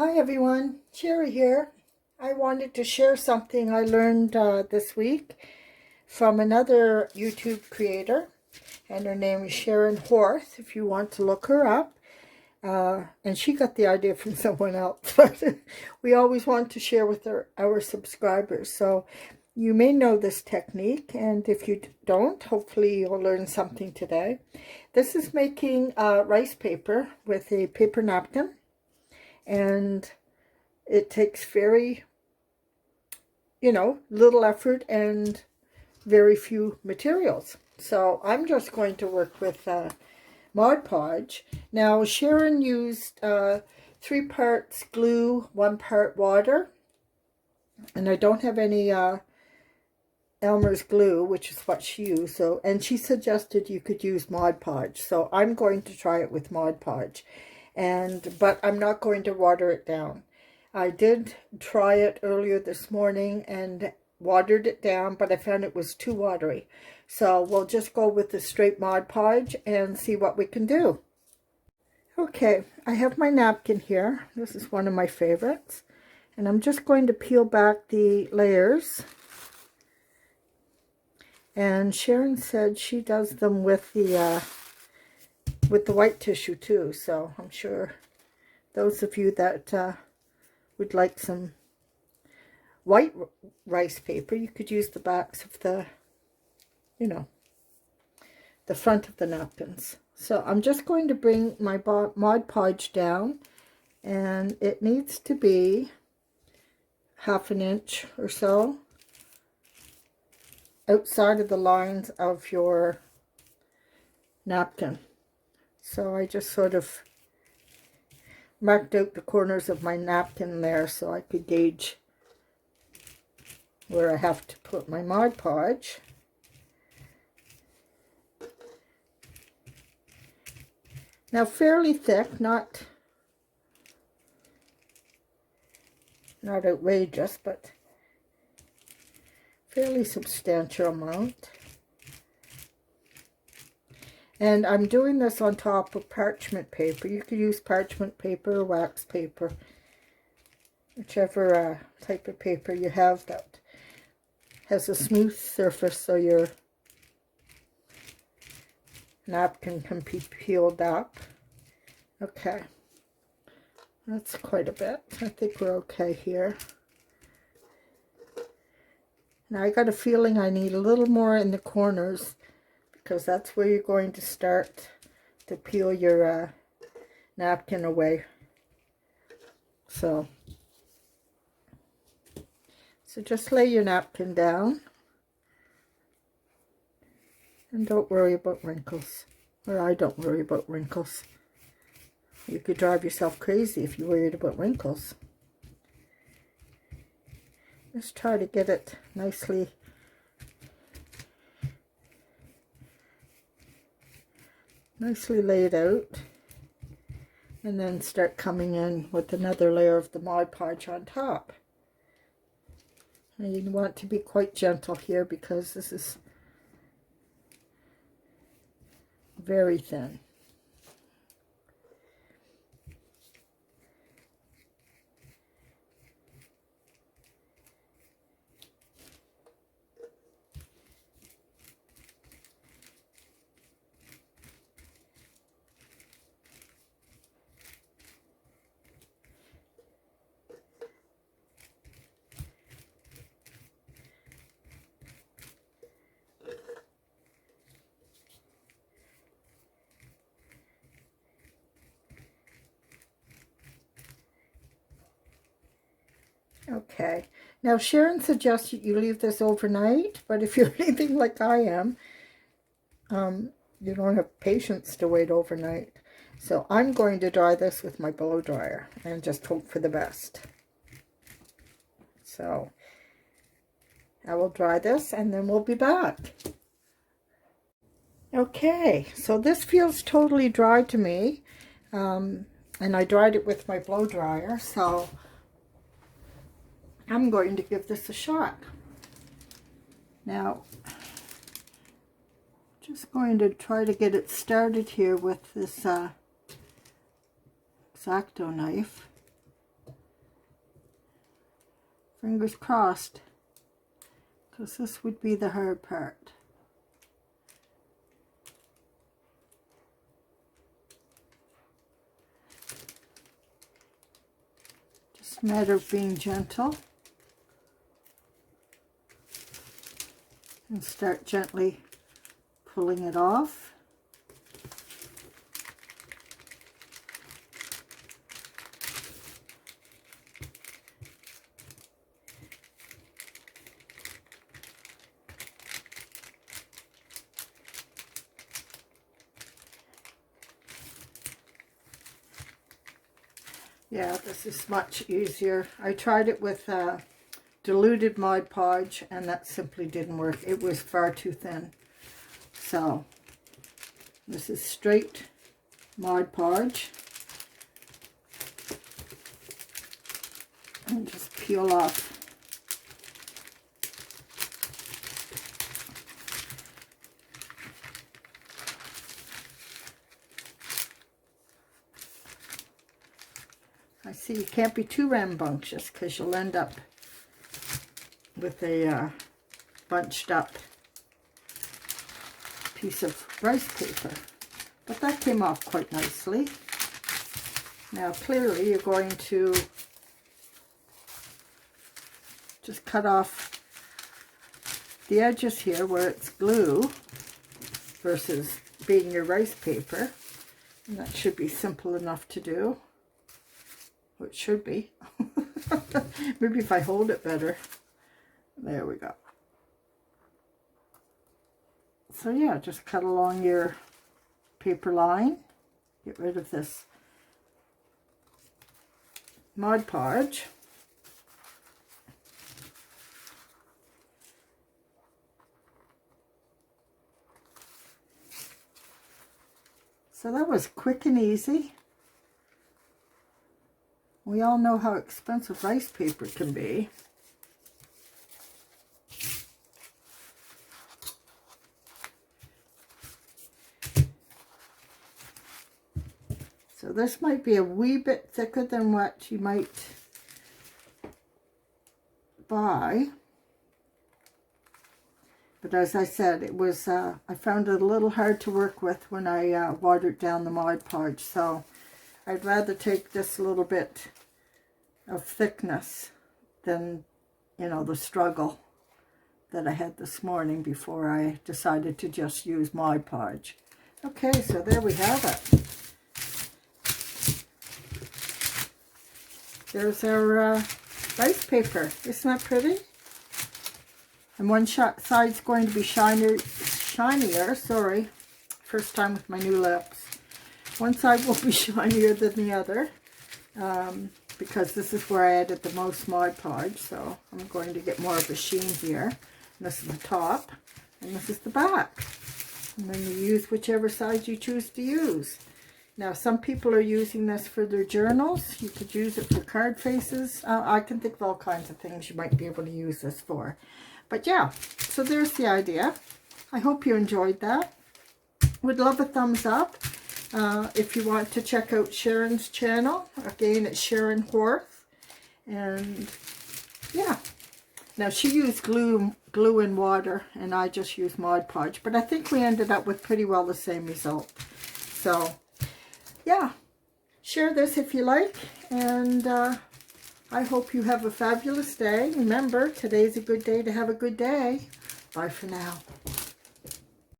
Hi everyone, Sherry here. I wanted to share something I learned this week from another YouTube creator, and her name is Sharon Horth, if you want to look her up. And she got the idea from someone else, but we always want to share with our subscribers. So you may know this technique, and if you don't, hopefully you'll learn something today. This is making rice paper with a paper napkin. And it takes very, little effort and very few materials. So I'm just going to work with Mod Podge. Now Sharon used 3 parts glue, 1 part water. And I don't have any Elmer's glue, which is what she used. So, and she suggested you could use Mod Podge. So I'm going to try it with Mod Podge. But I'm not going to water it down. I did try it earlier this morning and watered it down, but I found it was too watery. So we'll just go with the straight Mod Podge and see what we can do. Okay, I have my napkin here. This is one of my favorites. And I'm just going to peel back the layers. And Sharon said she does them with the white tissue too, so I'm sure those of you that would like some white rice paper, you could use the backs of the front of the napkins. So I'm just going to bring my Mod Podge down, and it needs to be 1/2 inch or so outside of the lines of your napkin. So I just sort of marked out the corners of my napkin there so I could gauge where I have to put my Mod Podge. Now fairly thick, not outrageous, but fairly substantial amount. And I'm doing this on top of parchment paper. You could use parchment paper or wax paper, whichever type of paper you have that has a smooth surface so your napkin can be peeled up. Okay, that's quite a bit. I think we're okay here. Now I got a feeling I need a little more in the corners, because that's where you're going to start to peel your napkin away. So just lay your napkin down and don't worry about wrinkles. Or I don't worry about wrinkles. You could drive yourself crazy if you worried about wrinkles. Just try to get it nicely laid out, and then start coming in with another layer of the Mod Podge on top. And you want to be quite gentle here because this is very thin. Okay, now Sharon suggested you leave this overnight, but if you're anything like I am, you don't have patience to wait overnight. So I'm going to dry this with my blow dryer and just hope for the best. So I will dry this and then we'll be back. Okay, so this feels totally dry to me, and I dried it with my blow dryer, so I'm going to give this a shot. Now, just going to try to get it started here with this Exacto knife. Fingers crossed, because this would be the hard part. Just a matter of being gentle. And start gently pulling it off. Yeah, this is much easier. I tried it with diluted Mod Podge, and that simply didn't work. It was far too thin. So, this is straight Mod Podge. And just peel off. I see you can't be too rambunctious because you'll end up with a bunched up piece of rice paper. But that came off quite nicely. Now clearly you're going to just cut off the edges here where it's glue versus being your rice paper. And that should be simple enough to do. Well, it should be. Maybe if I hold it better. There we go. So yeah, just cut along your paper line. Get rid of this Mod Podge. So that was quick and easy. We all know how expensive rice paper can be. So this might be a wee bit thicker than what you might buy. But as I said, it was I found it a little hard to work with when I watered down the Mod Podge. So I'd rather take this little bit of thickness than, you know, the struggle that I had this morning before I decided to just use Mod Podge. Okay, so there we have it. There's our rice paper. Isn't that pretty? And one side's going to be shinier, sorry, first time with my new lips. One side will be shinier than the other, because this is where I added the most Mod Podge, so I'm going to get more of a sheen here. And this is the top, and this is the back. And then you use whichever side you choose to use. Now, some people are using this for their journals. You could use it for card faces. I can think of all kinds of things you might be able to use this for. But yeah, so there's the idea. I hope you enjoyed that. Would love a thumbs up. If you want to check out Sharon's channel, again, it's Sharon Horth. And yeah, now she used glue and water, and I just used Mod Podge. But I think we ended up with pretty well the same result. So yeah, share this if you like, and I hope you have a fabulous day. Remember, today's a good day to have a good day. Bye for now.